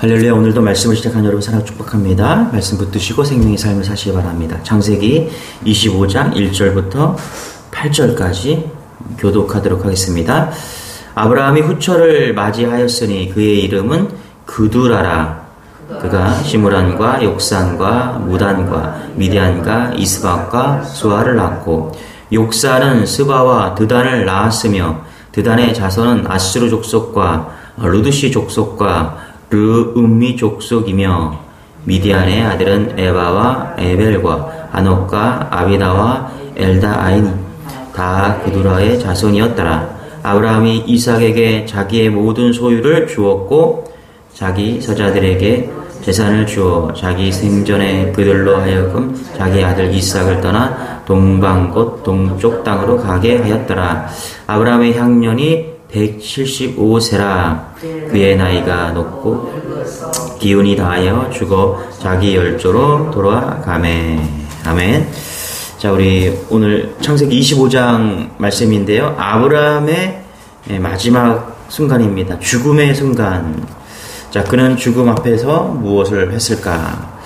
할렐루야. 오늘도 말씀을 시작한 여러분 사랑 축복합니다. 말씀 붙드시고 생명의 삶을 사시기 바랍니다. 창세기 25장 1절부터 8절까지 교독하도록 하겠습니다. 아브라함이 후처를 맞이하였으니 그의 이름은 그두라라. 그가 시므란과 욕산과 무단과 미디안과 이스박과 수아를 낳고 욕산은 스바와 드단을 낳았으며 드단의 자손은 아수르 족속과 루드시 족속과 르음미 족속이며 미디안의 아들은 에바와 에벨과 아녹과 아비다와 엘다아이니 다 그두라의 자손이었더라. 아브라함이 이삭에게 자기의 모든 소유를 주었고 자기 서자들에게 재산을 주어 자기 생전에 그들로 하여금 자기 아들 이삭을 떠나 동방 곧 동쪽 땅으로 가게 하였더라. 아브라함의 향년이 175세라. 그의 나이가 높고 기운이 다하여 죽어 자기 열조로 돌아가매. 아멘. 자, 우리 오늘 창세기 25장 말씀인데요. 아브라함의 마지막 순간입니다. 죽음의 순간. 자, 그는 죽음 앞에서 무엇을 했을까?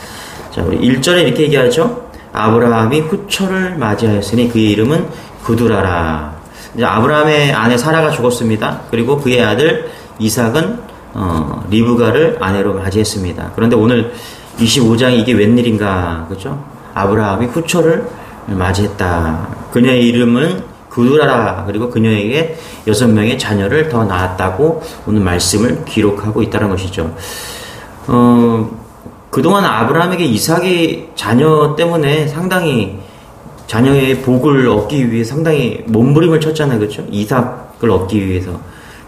자, 우리 1절에 이렇게 얘기하죠. 아브라함이 후처를 맞이하였으니 그의 이름은 그두라라. 이제 아브라함의 아내 사라가 죽었습니다. 그리고 그의 아들 이삭은 리브가를 아내로 맞이했습니다. 그런데 오늘 25장이 이게 웬일인가, 그죠? 아브라함이 후처를 맞이했다. 그녀의 이름은 그두라라. 그리고 그녀에게 6명의 자녀를 더 낳았다고 오늘 말씀을 기록하고 있다는 것이죠. 그동안 아브라함에게 이삭의 자녀 때문에 상당히 자녀의 복을 얻기 위해 상당히 몸부림을 쳤잖아요. 그렇죠? 이삭을 얻기 위해서.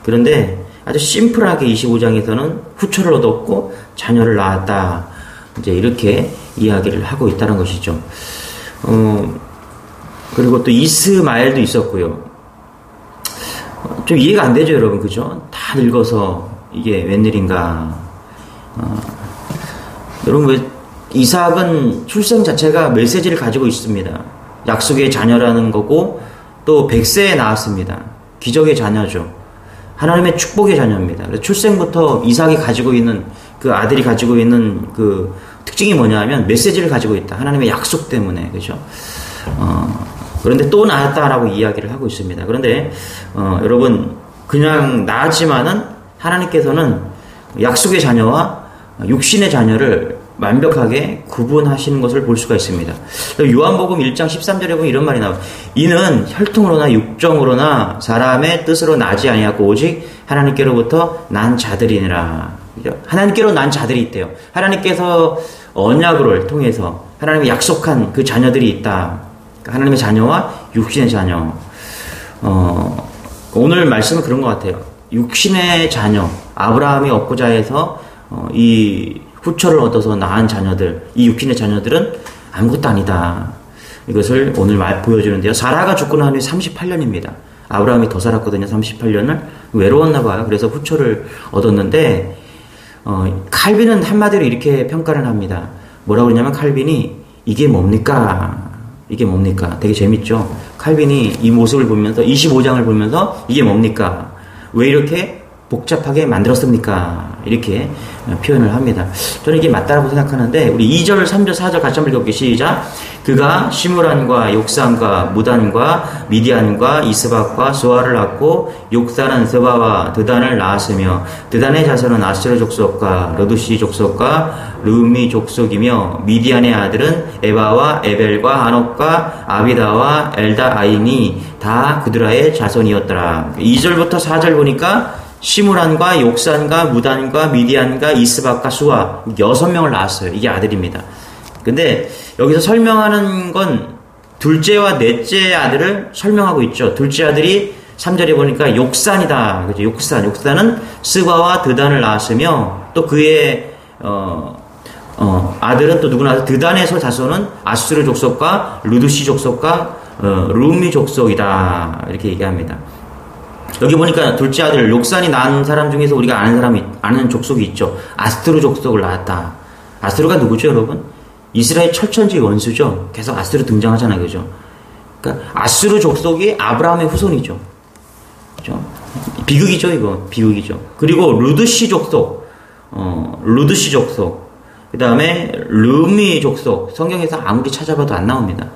그런데 아주 심플하게 25장에서는 후처를 얻었고 자녀를 낳았다. 이제 이렇게 이야기를 하고 있다는 것이죠. 그리고 또 이스마엘도 있었고요. 좀 이해가 안 되죠, 여러분. 그죠? 다 늙어서 이게 웬일인가. 여러분, 왜 이삭은 출생 자체가 메시지를 가지고 있습니다. 약속의 자녀라는 거고 또 100세에 낳았습니다. 기적의 자녀죠. 하나님의 축복의 자녀입니다. 그래서 출생부터 이삭이 가지고 있는 그 아들이 가지고 있는 그 특징이 뭐냐면 메시지를 가지고 있다. 하나님의 약속 때문에. 그죠? 그런데 또 낳았다라고 이야기를 하고 있습니다. 그런데 여러분 그냥 낳았지만은 하나님께서는 약속의 자녀와 육신의 자녀를 완벽하게 구분하시는 것을 볼 수가 있습니다. 요한복음 1장 13절에 보면 이런 말이 나와요. 이는 혈통으로나 육정으로나 사람의 뜻으로 나지 아니하고 오직 하나님께로부터 난 자들이니라. 하나님께로 난 자들이 있대요. 하나님께서 언약을 통해서 하나님이 약속한 그 자녀들이 있다. 하나님의 자녀와 육신의 자녀. 오늘 말씀은 그런 것 같아요. 육신의 자녀, 아브라함이 얻고자 해서 이 후처를 얻어서 낳은 자녀들, 이 육신의 자녀들은 아무것도 아니다. 이것을 오늘 보여주는데요. 사라가 죽고 난 후에 38년입니다. 아브라함이 더 살았거든요. 38년을. 외로웠나 봐요. 그래서 후처를 얻었는데 칼빈은 한마디로 이렇게 평가를 합니다. 뭐라고 그러냐면 칼빈이 이게 뭡니까? 이게 뭡니까? 되게 재밌죠? 칼빈이 이 모습을 보면서 25장을 보면서 이게 뭡니까? 왜 이렇게 복잡하게 만들었습니까? 이렇게 표현을 합니다. 저는 이게 맞다고 생각하는데 우리 2절, 3절, 4절 같이 한번 읽어볼게요. 시작. 그가 시므란과 욕산과 무단과 미디안과 이스박과 수아를 낳고 욕산은 스바와 드단을 낳았으며 드단의 자손은 아수르 족속과 르두시 족속과 르음미 족속이며 미디안의 아들은 에바와 에벨과 아녹과 아비다와 엘다아이니 다 그두라의 자손이었더라. 2절부터 4절 보니까 시므란과 욕산과 무단과 미디안과 이스박과 수아 6명을 낳았어요. 이게 아들입니다. 근데 여기서 설명하는 건 둘째와 넷째 아들을 설명하고 있죠. 둘째 아들이 3절에 보니까 욕산이다. 그죠? 욕산은 스바와 드단을 낳았으며 또 그의 아들은 또 누구나 드단의 자손은 아수르 족속과 루드시 족속과 르음미 족속이다. 이렇게 얘기합니다. 여기 보니까 둘째 아들 욕산이 낳은 사람 중에서 우리가 아는 족속이 있죠. 아스트루 족속을 낳았다. 아스트루가 누구죠, 여러분? 이스라엘 철천지 원수죠. 계속 아스트루 등장하잖아요, 그죠? 그러니까 아스트루 족속이 아브라함의 후손이죠. 그죠? 비극이죠, 이거. 비극이죠. 그리고 루드시 족속. 루드시 족속, 그 다음에 르미 족속, 성경에서 아무리 찾아봐도 안 나옵니다.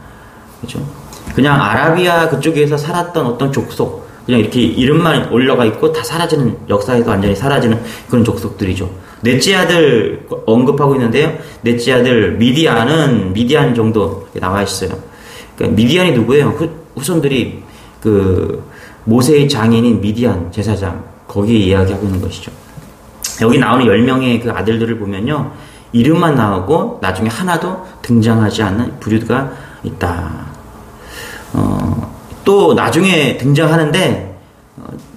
그죠? 그냥 아라비아 그쪽에서 살았던 어떤 족속, 그냥 이렇게 이름만 올라가 있고 다 사라지는, 역사에서 완전히 사라지는 그런 족속들이죠. 넷째 아들 언급하고 있는데요. 넷째 아들 미디안 정도 나와 있어요. 그러니까 미디안이 누구예요? 후손들이 그 모세의 장인인 미디안 제사장, 거기에 이야기하고 있는 것이죠. 여기 나오는 10명의 그 아들들을 보면요, 이름만 나오고 나중에 하나도 등장하지 않는 부류가 있다. 또 나중에 등장하는데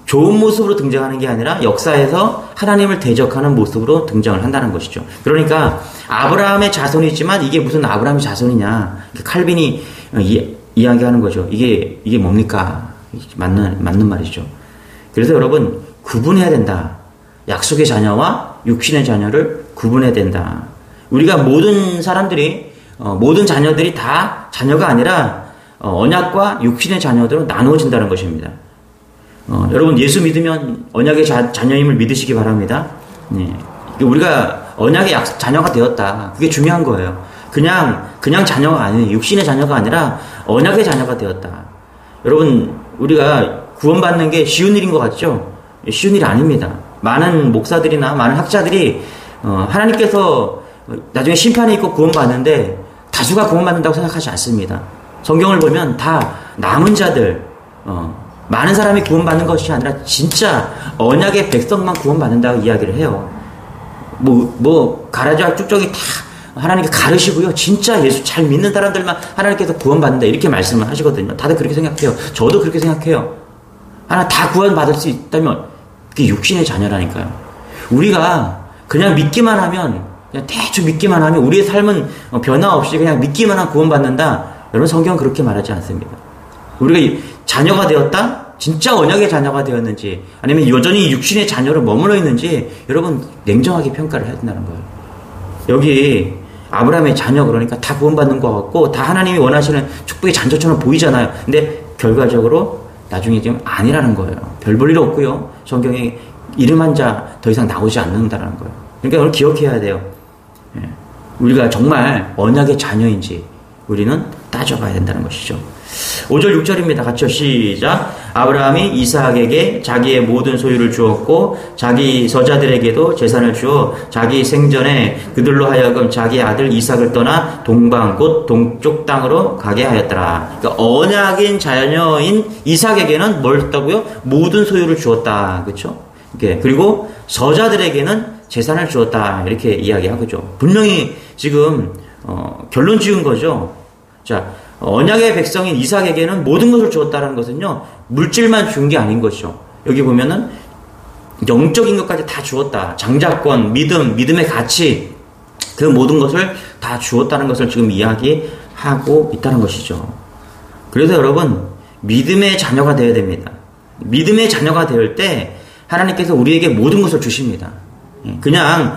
좋은 모습으로 등장하는 게 아니라 역사에서 하나님을 대적하는 모습으로 등장을 한다는 것이죠. 그러니까 아브라함의 자손이지만 이게 무슨 아브라함의 자손이냐, 칼빈이 이야기하는 거죠. 이게 뭡니까? 맞는 말이죠. 그래서 여러분, 구분해야 된다. 약속의 자녀와 육신의 자녀를 구분해야 된다. 우리가 모든 사람들이, 모든 자녀들이 다 자녀가 아니라 언약과 육신의 자녀들로 나누어진다는 것입니다. 여러분, 예수 믿으면 언약의 자녀임을 믿으시기 바랍니다. 네. 우리가 언약의 자녀가 되었다. 그게 중요한 거예요. 그냥 자녀가 아니에요. 육신의 자녀가 아니라 언약의 자녀가 되었다. 여러분, 우리가 구원받는 게 쉬운 일인 것 같죠? 쉬운 일이 아닙니다. 많은 목사들이나 많은 학자들이 하나님께서 나중에 심판이 있고 구원받는데 다수가 구원받는다고 생각하지 않습니다. 성경을 보면 다 남은 자들, 많은 사람이 구원받는 것이 아니라 진짜 언약의 백성만 구원받는다고 이야기를 해요. 가라지와 쭉저기 다 하나님께 가르시고요. 진짜 예수 잘 믿는 사람들만 하나님께서 구원받는다, 이렇게 말씀을 하시거든요. 다들 그렇게 생각해요. 저도 그렇게 생각해요. 하나 다 구원받을 수 있다면 그게 육신의 자녀라니까요. 우리가 그냥 믿기만 하면, 그냥 대충 믿기만 하면 우리의 삶은 변화 없이 그냥 믿기만 하면 구원받는다. 여러분, 성경은 그렇게 말하지 않습니다. 우리가 자녀가 되었다? 진짜 언약의 자녀가 되었는지, 아니면 여전히 육신의 자녀로 머물러 있는지, 여러분, 냉정하게 평가를 해야 된다는 거예요. 여기 아브라함의 자녀, 그러니까 다 구원받는 것 같고 다 하나님이 원하시는 축복의 잔처처럼 보이잖아요. 근데 결과적으로 나중에 지금 아니라는 거예요. 별 볼 일 없고요. 성경에 이름 한 자 더 이상 나오지 않는다는 거예요. 그러니까 오늘 기억해야 돼요. 우리가 정말 언약의 자녀인지 우리는 따져봐야 된다는 것이죠. 5절 6절입니다. 같이요. 시작. 아브라함이 이삭에게 자기의 모든 소유를 주었고 자기 서자들에게도 재산을 주어 자기 생전에 그들로 하여금 자기 아들 이삭을 떠나 동방 곧 동쪽 땅으로 가게 하였더라. 그러니까 언약인 자녀인 이삭에게는 뭘 했다고요? 모든 소유를 주었다. 그렇죠? 그리고 서자들에게는 재산을 주었다. 이렇게 이야기하고죠. 분명히 지금 결론 지은 거죠. 자, 언약의 백성인 이삭에게는 모든 것을 주었다는 것은요, 물질만 준 게 아닌 것이죠. 여기 보면은 영적인 것까지 다 주었다. 장자권, 믿음의 가치, 그 모든 것을 다 주었다는 것을 지금 이야기하고 있다는 것이죠. 그래서 여러분, 믿음의 자녀가 되어야 됩니다. 믿음의 자녀가 될 때 하나님께서 우리에게 모든 것을 주십니다. 그냥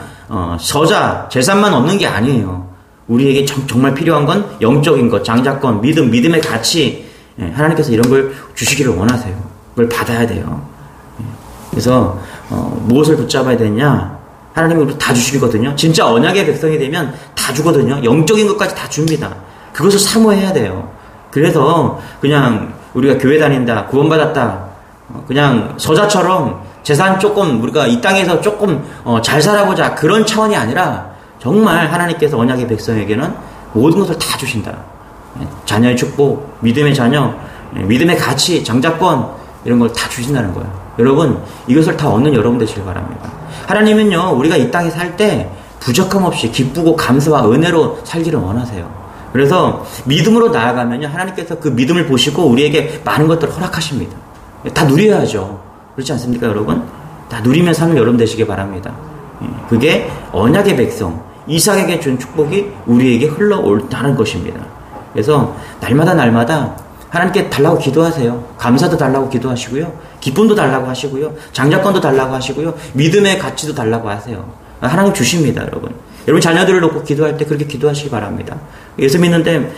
서자, 재산만 얻는 게 아니에요. 우리에게 정말 필요한 건 영적인 것, 장자권, 믿음의 가치, 하나님께서 이런 걸 주시기를 원하세요. 그걸 받아야 돼요. 그래서 무엇을 붙잡아야 되냐? 하나님이 우리 다 주시거든요. 진짜 언약의 백성이 되면 다 주거든요. 영적인 것까지 다 줍니다. 그것을 사모해야 돼요. 그래서 그냥 우리가 교회 다닌다, 구원받았다, 그냥 서자처럼 재산 조금, 우리가 이 땅에서 조금 잘 살아보자, 그런 차원이 아니라 정말 하나님께서 언약의 백성에게는 모든 것을 다 주신다. 자녀의 축복, 믿음의 자녀, 믿음의 가치, 장자권, 이런 걸 다 주신다는 거예요. 여러분, 이것을 다 얻는 여러분 되시길 바랍니다. 하나님은요, 우리가 이 땅에 살 때 부족함 없이 기쁘고 감사와 은혜로 살기를 원하세요. 그래서 믿음으로 나아가면요, 하나님께서 그 믿음을 보시고 우리에게 많은 것들을 허락하십니다. 다 누려야죠. 그렇지 않습니까, 여러분? 다 누리며 사는 여러분 되시길 바랍니다. 그게 언약의 백성 이삭에게 준 축복이 우리에게 흘러올다는 것입니다. 그래서 날마다 하나님께 달라고 기도하세요. 감사도 달라고 기도하시고요, 기쁨도 달라고 하시고요, 장자권도 달라고 하시고요, 믿음의 가치도 달라고 하세요. 하나님 주십니다. 여러분 자녀들을 놓고 기도할 때 그렇게 기도하시기 바랍니다. 예수 믿는데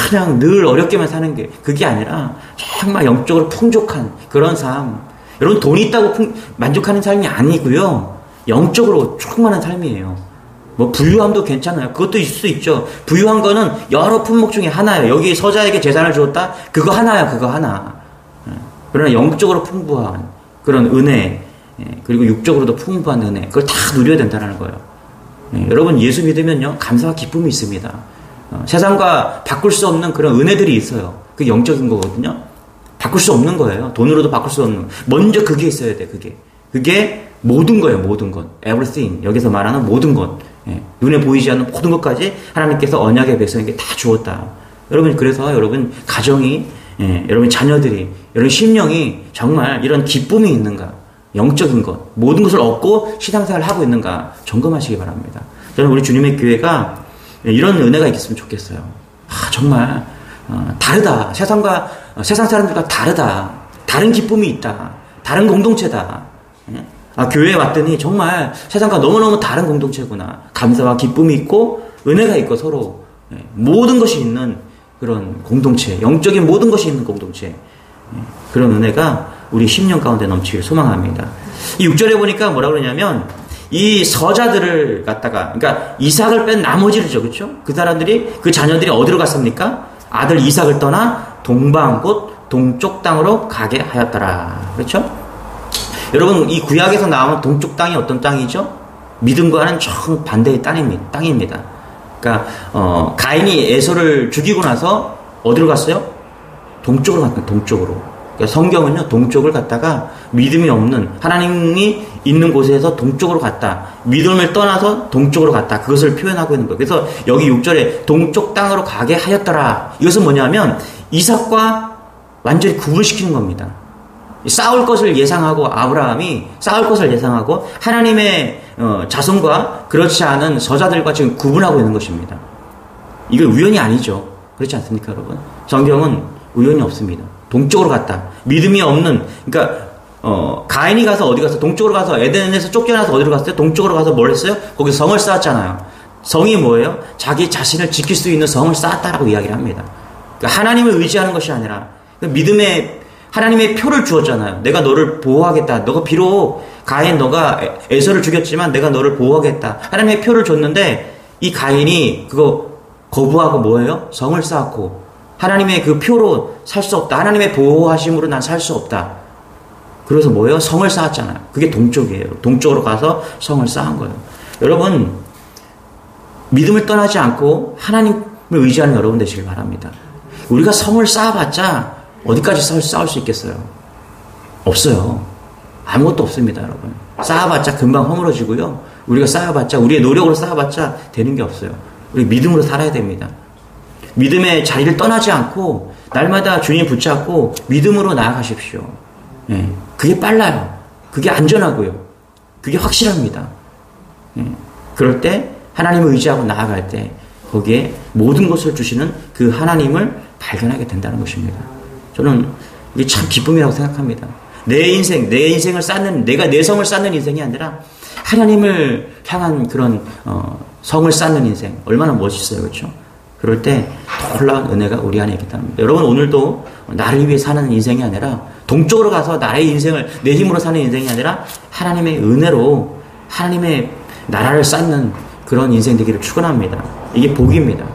그냥 늘 어렵게만 사는 게 그게 아니라 정말 영적으로 풍족한 그런 삶. 여러분, 돈이 있다고 만족하는 삶이 아니고요, 영적으로 충만한 삶이에요. 뭐 부유함도 괜찮아요. 그것도 있을 수 있죠. 부유한 거는 여러 품목 중에 하나예요. 여기 서자에게 재산을 주었다? 그거 하나야, 그거 하나. 그러나 영적으로 풍부한 그런 은혜, 그리고 육적으로도 풍부한 은혜, 그걸 다 누려야 된다는 거예요. 여러분, 예수 믿으면요, 감사와 기쁨이 있습니다. 세상과 바꿀 수 없는 그런 은혜들이 있어요. 그게 영적인 거거든요. 바꿀 수 없는 거예요. 돈으로도 바꿀 수 없는. 먼저 그게 있어야 돼, 그게. 그게 모든 거예요, 모든 것. everything. 여기서 말하는 모든 것. 눈에 보이지 않는 모든 것까지 하나님께서 언약의 백성에게 다 주었다. 여러분, 그래서 여러분, 가정이, 여러분, 자녀들이, 여러분, 심령이 정말 이런 기쁨이 있는가? 영적인 것. 모든 것을 얻고 신앙생활을 하고 있는가? 점검하시기 바랍니다. 저는 우리 주님의 교회가 이런 은혜가 있었으면 좋겠어요. 정말, 다르다. 세상 사람들과 다르다. 다른 기쁨이 있다. 다른 공동체다. 교회에 왔더니 정말 세상과 너무너무 다른 공동체구나. 감사와 기쁨이 있고 은혜가 있고 서로 모든 것이 있는 그런 공동체, 영적인 모든 것이 있는 공동체, 그런 은혜가 우리 심령 가운데 넘치길 소망합니다. 이 6절에 보니까 뭐라 그러냐면 이 서자들을 갖다가, 그러니까 이삭을 뺀 나머지를죠, 그렇죠? 그 사람들이, 그 자녀들이 어디로 갔습니까? 아들 이삭을 떠나 동방 곧 동쪽 땅으로 가게 하였더라. 그렇죠? 여러분, 이 구약에서 나오는 동쪽 땅이 어떤 땅이죠? 믿음과는 정반대의 땅입니다. 그러니까 가인이 에서를 죽이고 나서 어디로 갔어요? 동쪽으로 갔어요. 동쪽으로. 그러니까 성경은요, 동쪽을 갔다가 믿음이 없는 하나님이 있는 곳에서 동쪽으로 갔다. 믿음을 떠나서 동쪽으로 갔다. 그것을 표현하고 있는 거예요. 그래서 여기 6절에 동쪽 땅으로 가게 하였더라. 이것은 뭐냐면 이삭과 완전히 구분시키는 겁니다. 싸울 것을 예상하고 아브라함이 싸울 것을 예상하고 하나님의 자손과 그렇지 않은 서자들과 지금 구분하고 있는 것입니다. 이거 우연이 아니죠. 그렇지 않습니까, 여러분? 성경은 우연이 없습니다. 동쪽으로 갔다. 믿음이 없는, 그러니까 가인이 가서 어디 갔어? 동쪽으로 가서 에덴에서 쫓겨나서 어디로 갔어요? 동쪽으로 가서 뭘 했어요? 거기서 성을 쌓았잖아요. 성이 뭐예요? 자기 자신을 지킬 수 있는 성을 쌓았다라고 이야기를 합니다. 그러니까 하나님을 의지하는 것이 아니라 믿음의 하나님의 표를 주었잖아요. 내가 너를 보호하겠다. 너가 비록 가인 너가 에서를 죽였지만 내가 너를 보호하겠다. 하나님의 표를 줬는데 이 가인이 그거 거부하고 뭐예요? 성을 쌓았고 하나님의 그 표로 살 수 없다. 하나님의 보호하심으로 난 살 수 없다. 그래서 뭐예요? 성을 쌓았잖아요. 그게 동쪽이에요. 동쪽으로 가서 성을 쌓은 거예요. 여러분, 믿음을 떠나지 않고 하나님을 의지하는 여러분 되시길 바랍니다. 우리가 성을 쌓아봤자 어디까지 쌓을 수 있겠어요? 없어요. 아무것도 없습니다, 여러분. 쌓아봤자 금방 허물어지고요. 우리가 쌓아봤자, 우리의 노력으로 쌓아봤자 되는 게 없어요. 우리 믿음으로 살아야 됩니다. 믿음의 자리를 떠나지 않고 날마다 주님 붙잡고 믿음으로 나아가십시오. 그게 빨라요. 그게 안전하고요. 그게 확실합니다. 그럴 때 하나님을 의지하고 나아갈 때 거기에 모든 것을 주시는 그 하나님을 발견하게 된다는 것입니다. 저는 이게 참 기쁨이라고 생각합니다. 내 인생을 쌓는, 내가 내 성을 쌓는 인생이 아니라 하나님을 향한 그런 성을 쌓는 인생, 얼마나 멋있어요, 그렇죠? 그럴 때 놀라운 은혜가 우리 안에 있기 때문입니다. 여러분, 오늘도 나를 위해 사는 인생이 아니라 동쪽으로 가서 나의 인생을 내 힘으로 사는 인생이 아니라 하나님의 은혜로 하나님의 나라를 쌓는 그런 인생 되기를 축원합니다. 이게 복입니다.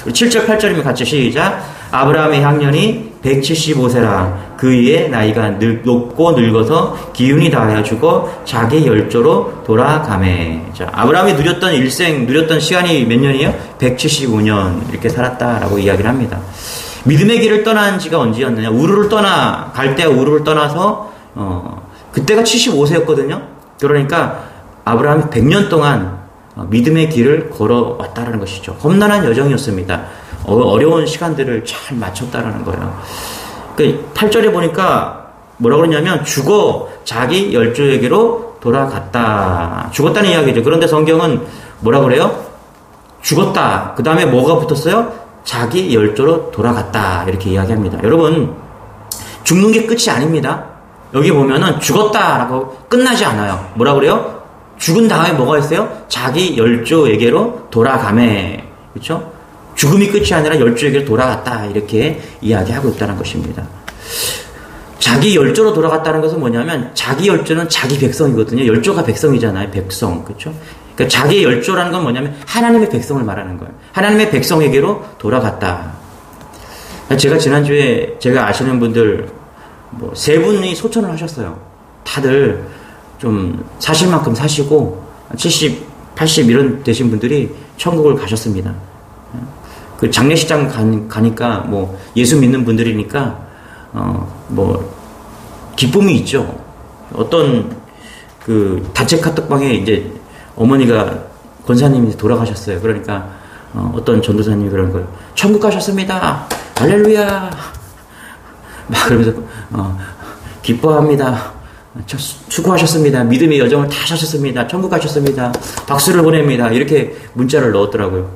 7절 8절이면 같이 시작. 아브라함의 향년이 175세라. 그의 나이가 높고 늙어서 기운이 다하여 죽어 자기 열조로 돌아가매. 자, 아브라함이 누렸던 시간이 몇 년이에요? 175년 이렇게 살았다라고 이야기를 합니다. 믿음의 길을 떠난 지가 언제였느냐? 갈대아 우르를 떠나서 그때가 75세였거든요. 그러니까 아브라함이 100년 동안 믿음의 길을 걸어왔다라는 것이죠. 험난한 여정이었습니다. 어려운 시간들을 잘 마쳤다라는 거예요. 8절에 보니까 뭐라고 그러냐면 죽어 자기 열조에게로 돌아갔다. 죽었다는 이야기죠. 그런데 성경은 뭐라고 그래요? 죽었다. 그 다음에 뭐가 붙었어요? 자기 열조로 돌아갔다. 이렇게 이야기합니다. 여러분, 죽는 게 끝이 아닙니다. 여기 보면은 죽었다라고 끝나지 않아요. 뭐라고 그래요? 죽은 다음에 뭐가 있어요? 자기 열조에게로 돌아가매. 그렇죠? 죽음이 끝이 아니라 열조에게로 돌아갔다. 이렇게 이야기하고 있다는 것입니다. 자기 열조로 돌아갔다는 것은 뭐냐면 자기 열조는 자기 백성이거든요. 열조가 백성이잖아요. 백성. 그렇죠? 그러니까 자기의 열조라는 건 뭐냐면 하나님의 백성을 말하는 거예요. 하나님의 백성에게로 돌아갔다. 제가 지난주에 제가 아시는 분들 뭐 3분이 소천을 하셨어요. 다들 좀 사실 만큼 사시고 70, 80 이런 되신 분들이 천국을 가셨습니다. 그 장례식장 가니까 뭐 예수 믿는 분들이니까 뭐 기쁨이 있죠. 어떤 그 단체 카톡방에 이제 어머니가 권사님이 돌아가셨어요. 그러니까 어떤 전도사님이 그런 거예요. 천국 가셨습니다. 할렐루야. 막 그러면서 기뻐합니다. 수고하셨습니다. 믿음의 여정을 다 하셨습니다. 천국 가셨습니다. 박수를 보냅니다. 이렇게 문자를 넣었더라고요.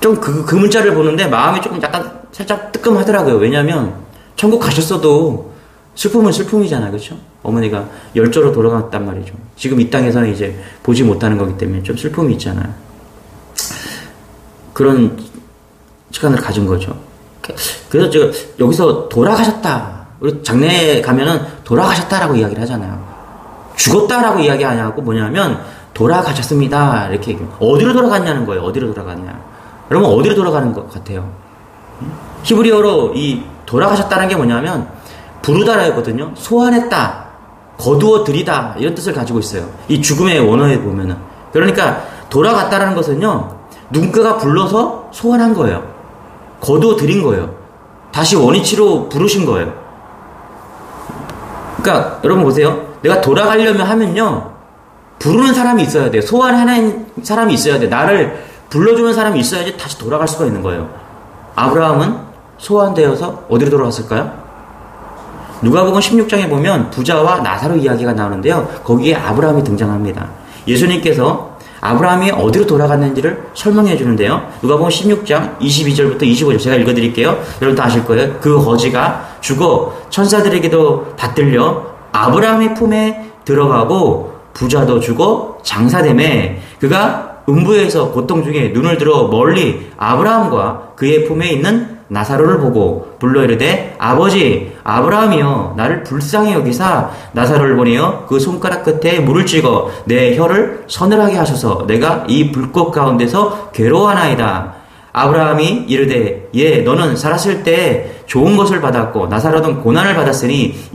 좀 그 문자를 보는데 마음이 조금 약간 살짝 뜨끔하더라고요. 왜냐하면 천국 가셨어도 슬픔은 슬픔이잖아요. 그렇죠? 어머니가 열조로 돌아갔단 말이죠. 지금 이 땅에서는 이제 보지 못하는 거기 때문에 좀 슬픔이 있잖아요. 그런 시간을 가진 거죠. 그래서 제가 여기서 돌아가셨다. 우리 장례에 가면은 돌아가셨다라고 이야기를 하잖아요. 죽었다라고 이야기 안 하고 뭐냐면 돌아가셨습니다. 이렇게 얘기해요. 어디로 돌아갔냐는 거예요. 어디로 돌아갔냐. 여러분 어디로 돌아가는 것 같아요? 히브리어로 이 돌아가셨다는 게 뭐냐면 부르다라거든요. 소환했다, 거두어 들이다 이런 뜻을 가지고 있어요. 이 죽음의 원어에 보면은. 그러니까 돌아갔다라는 것은요, 누군가가 불러서 소환한 거예요. 거두어 들인 거예요. 다시 원위치로 부르신 거예요. 그러니까 여러분 보세요. 내가 돌아가려면 하면요, 부르는 사람이 있어야 돼요. 소환하는 사람이 있어야 돼. 나를 불러주는 사람이 있어야지 다시 돌아갈 수가 있는 거예요. 아브라함은 소환되어서 어디로 돌아갔을까요? 누가복음 16장에 보면 부자와 나사로 이야기가 나오는데요. 거기에 아브라함이 등장합니다. 예수님께서 아브라함이 어디로 돌아갔는지를 설명해 주는데요. 누가복음 16장 22절부터 25절 제가 읽어드릴게요. 여러분 다 아실 거예요. 그 거지가 죽어 천사들에게도 받들려 아브라함의 품에 들어가고 부자도 죽어 장사되매 그가 음부에서 고통 중에 눈을 들어 멀리 아브라함과 그의 품에 있는 나사로를 보고 불러 이르되 아버지 아브라함이여 나를 불쌍히 여기사 나사로를 보내어 그 손가락 끝에 물을 찍어 내 혀를 서늘하게 하소서 내가 이 불꽃 가운데서 괴로워하나이다. 아브라함이 이르되 예 너는 살았을 때 좋은 것을 받았고 나사로는 고난을 받았으니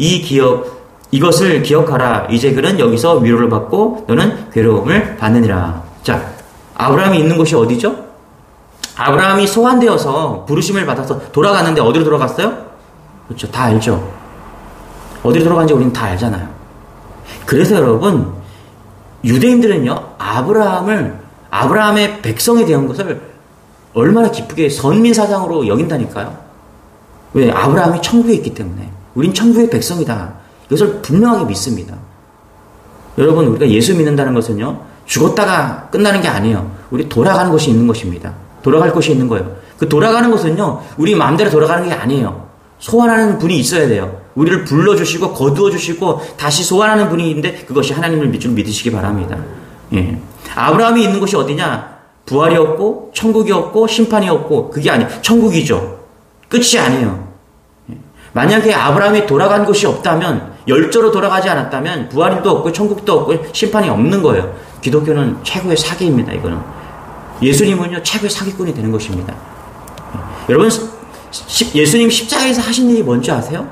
이것을 기억하라. 이제 그는 여기서 위로를 받고 너는 괴로움을 받느니라. 자, 아브라함이 있는 곳이 어디죠? 아브라함이 소환되어서 부르심을 받아서 돌아갔는데 어디로 돌아갔어요? 그렇죠. 다 알죠. 어디로 돌아간지 우리는 다 알잖아요. 그래서 여러분 유대인들은요 아브라함의 백성이 되는 것을 얼마나 기쁘게 선민사상으로 여긴다니까요. 왜? 아브라함이 천국에 있기 때문에. 우린 천국의 백성이다. 이것을 분명하게 믿습니다. 여러분 우리가 예수 믿는다는 것은요 죽었다가 끝나는 게 아니에요. 우리 돌아가는 곳이 있는 것입니다. 돌아갈 곳이 있는 거예요. 그 돌아가는 곳은요 우리 마음대로 돌아가는 게 아니에요. 소환하는 분이 있어야 돼요. 우리를 불러주시고 거두어주시고 다시 소환하는 분이 있는데 그것이 하나님을 믿으시기 바랍니다. 예. 아브라함이 있는 곳이 어디냐? 부활이 없고 천국이 없고 심판이 없고 그게 아니에요. 천국이죠. 끝이 아니에요. 예. 만약에 아브라함이 돌아간 곳이 없다면 열조로 돌아가지 않았다면 부활도 없고 천국도 없고 심판이 없는 거예요. 기독교는 최고의 사기입니다. 이거는. 예수님은요 최고의 사기꾼이 되는 것입니다. 여러분 예수님 십자가에서 하신 일이 뭔지 아세요?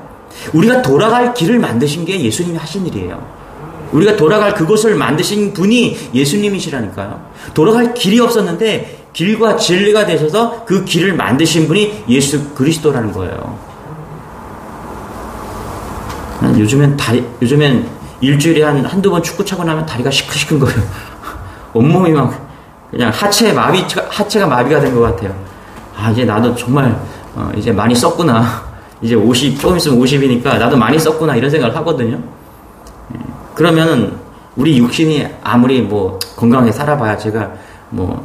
우리가 돌아갈 길을 만드신 게 예수님이 하신 일이에요. 우리가 돌아갈 그곳을 만드신 분이 예수님이시라니까요. 돌아갈 길이 없었는데 길과 진리가 되셔서 그 길을 만드신 분이 예수 그리스도라는 거예요. 요즘엔 일주일에 한두 번 축구 차고 나면 다리가 시큰시큰 거예요. 온몸이 막 그냥 하체가 마비가 된 것 같아요. 아, 이제 나도 정말, 이제 많이 썼구나. 이제 조금 있으면 50이니까 나도 많이 썼구나. 이런 생각을 하거든요. 그러면은, 우리 육신이 아무리 뭐, 건강하게 살아봐야 제가 뭐,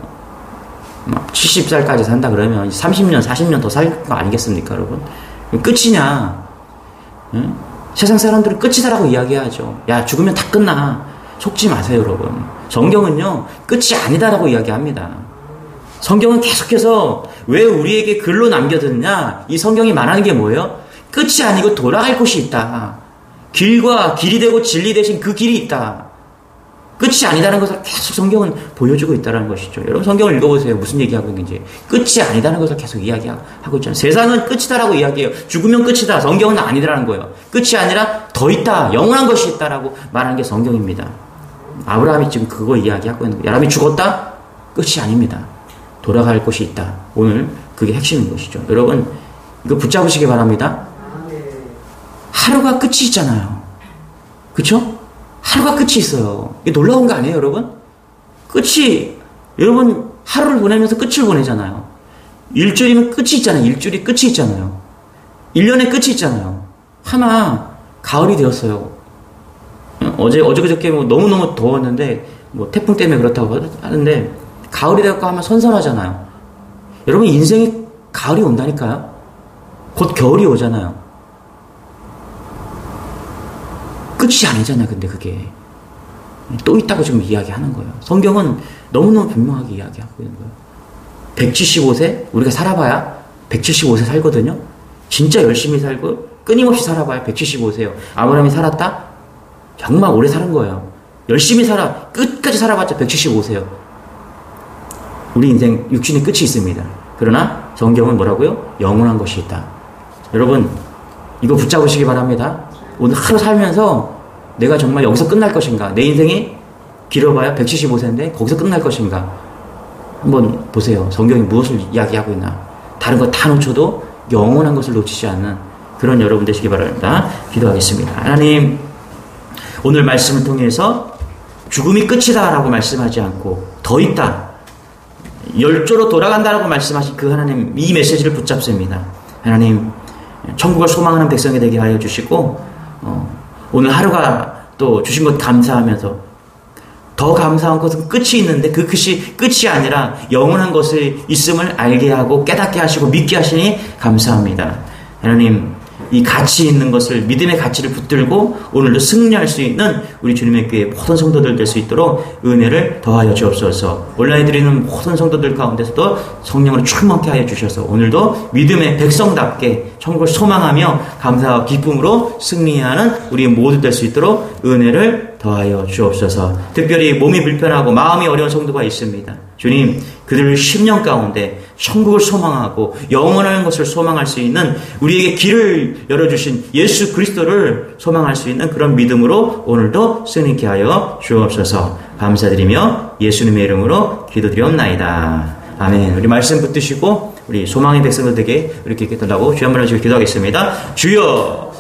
막 70살까지 산다 그러면 30년, 40년 더 살 거 아니겠습니까, 여러분? 끝이냐? 응? 세상 사람들은 끝이다라고 이야기하죠. 야, 죽으면 다 끝나. 속지 마세요, 여러분. 성경은요, 끝이 아니다라고 이야기합니다. 성경은 계속해서 왜 우리에게 글로 남겨졌냐? 이 성경이 말하는 게 뭐예요? 끝이 아니고 돌아갈 곳이 있다. 길과 길이 되고 진리 대신 그 길이 있다. 끝이 아니다는 것을 계속 성경은 보여주고 있다는 것이죠. 여러분 성경을 읽어보세요. 무슨 얘기하고 있는지. 끝이 아니다는 것을 계속 이야기하고 있잖아요. 세상은 끝이다라고 이야기해요. 죽으면 끝이다. 성경은 아니다라는 거예요. 끝이 아니라 더 있다. 영원한 것이 있다라고 말하는 게 성경입니다. 아브라함이 지금 그거 이야기하고 있는 거예요. 아브라함이 죽었다? 끝이 아닙니다. 돌아갈 곳이 있다. 오늘 그게 핵심인 것이죠. 여러분 이거 붙잡으시기 바랍니다. 하루가 끝이 있잖아요. 그쵸? 하루가 끝이 있어요. 이게 놀라운 거 아니에요, 여러분? 끝이, 여러분, 하루를 보내면서 끝을 보내잖아요. 일주일이면 끝이 있잖아요. 일주일이 끝이 있잖아요. 1년에 끝이 있잖아요. 하나, 가을이 되었어요. 어저그저께 뭐 너무너무 더웠는데, 뭐 태풍 때문에 그렇다고 하는데, 가을이 되었고 하면 선선하잖아요. 여러분, 인생이 가을이 온다니까요? 곧 겨울이 오잖아요. 끝이 아니잖아요. 근데 그게 또 있다고 지금 이야기하는 거예요. 성경은 너무너무 분명하게 이야기하고 있는 거예요. 175세 우리가 살아봐야 175세 살거든요. 진짜 열심히 살고 끊임없이 살아봐야 175세요. 아브라함이 살았다? 정말 오래 사는 거예요. 열심히 끝까지 살아봤자 175세요. 우리 인생 육신의 끝이 있습니다. 그러나 성경은 뭐라고요? 영원한 것이 있다. 여러분 이거 붙잡으시기 바랍니다. 오늘 하루 살면서 내가 정말 여기서 끝날 것인가? 내 인생이 길어봐야 175세인데 거기서 끝날 것인가? 한번 보세요. 성경이 무엇을 이야기하고 있나? 다른 거 다 놓쳐도 영원한 것을 놓치지 않는 그런 여러분 되시기 바랍니다. 기도하겠습니다. 하나님, 오늘 말씀을 통해서 죽음이 끝이다 라고 말씀하지 않고 더 있다. 열조로 돌아간다라고 말씀하신 그 하나님, 이 메시지를 붙잡습니다. 하나님, 천국을 소망하는 백성이 되게 하여 주시고 오늘 하루가 또 주신 것 감사하면서 더 감사한 것은 끝이 있는데 그 끝이 아니라 영원한 것이 있음을 알게 하고 깨닫게 하시고 믿게 하시니 감사합니다. 하나님, 이 가치 있는 것을, 믿음의 가치를 붙들고 오늘도 승리할 수 있는 우리 주님의 교회 모든 성도들 될 수 있도록 은혜를 더하여 주옵소서. 온라인 드리는 모든 성도들 가운데서도 성령으로 충만케 하여 주셔서 오늘도 믿음의 백성답게 천국을 소망하며 감사와 기쁨으로 승리하는 우리 모두 될 수 있도록 은혜를 더하여 주옵소서. 특별히 몸이 불편하고 마음이 어려운 성도가 있습니다. 주님, 그들을 10년 가운데 천국을 소망하고 영원한 것을 소망할 수 있는, 우리에게 길을 열어주신 예수 그리스도를 소망할 수 있는 그런 믿음으로 오늘도 승리케 하여 주옵소서. 감사드리며 예수님의 이름으로 기도드리옵나이다. 아멘. 우리 말씀 붙드시고 우리 소망의 백성들에게 이렇게 달라고 주여 한번 해주시고 기도하겠습니다. 주여!